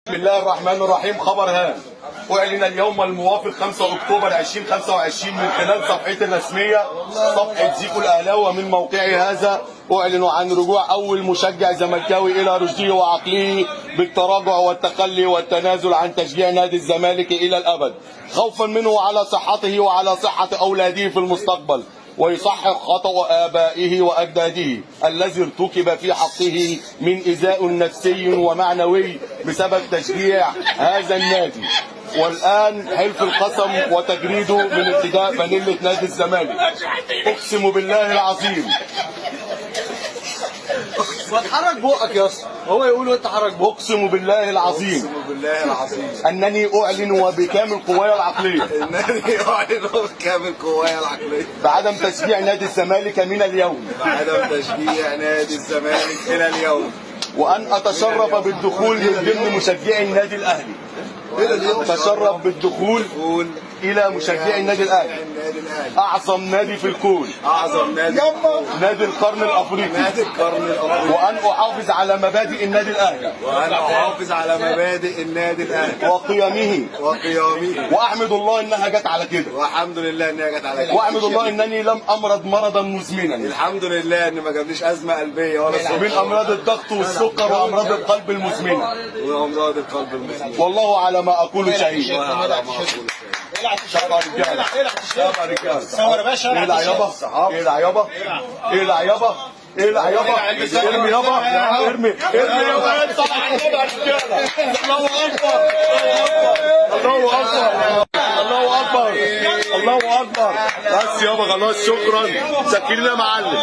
بسم الله الرحمن الرحيم. خبر هام. أعلن اليوم الموافق 5 أكتوبر 2025 من خلال صفحته الرسمية صفحة زيكو الأهلاوي ومن موقعه هذا أعلن عن رجوع أول مشجع زملكاوي إلى رشده وعقله بالتراجع والتخلي والتنازل عن تشجيع نادي الزمالك إلى الأبد، خوفا منه على صحته وعلى صحة أولاده في المستقبل، ويصحح خطأ آبائه وأجداده الذي ارتكب في حقه من إيذاء نفسي ومعنوي بسبب تشجيع هذا النادي. والآن حلف القسم وتجريده من ارتداء فانيلة نادي الزمالك. أقسم بالله العظيم. ما تحرك بقك يا اسطى، هو يقول وانت حرك بقك. أقسم بالله العظيم. اقسم بالله العظيم أنني أعلن وبكامل قواي العقلية انني اعلن بكامل قواي العقليه بعدم تشجيع نادي الزمالك من اليوم، بعدم تشجيع نادي الزمالك الى اليوم، وأن أتشرف بالدخول من ضمن مشجعي النادي الأهلي. أتشرف بالدخول إلى مشجعي النادي الأهلي، أعظم نادي في الكون، اعظم نادي، نادي القرن الأفريقي، نادي القرن الافريقي، وأن أحافظ على مبادئ النادي الأهلي وان احافظ على مبادئ النادي الاهلي وقيمه، وقيامه، وأحمد الله إنها جت على كده، والحمد لله ان هي جت على كده، وأحمد الله إنني لم أمرض مرضا مزمنا الحمد لله ان ما جابليش ازمه قلبيه ولا من سكر أمراض الضغط والسكر وأمراض القلب المزمنة، وامراض القلب المسلم. والله على ما أقول شهيد. وعلى ما اقول شابة رجالة، شابة رجالة. صور يا باشا. اقلع يابا، اقلع يابا، اقلع يابا، اقلع يابا، ارمي يابا، ارمي يابا، اطلع يا رجالة. الله أكبر، الله أكبر، الله أكبر، الله أكبر. بس يابا خلاص، شكرا، سكرنا يا معلم.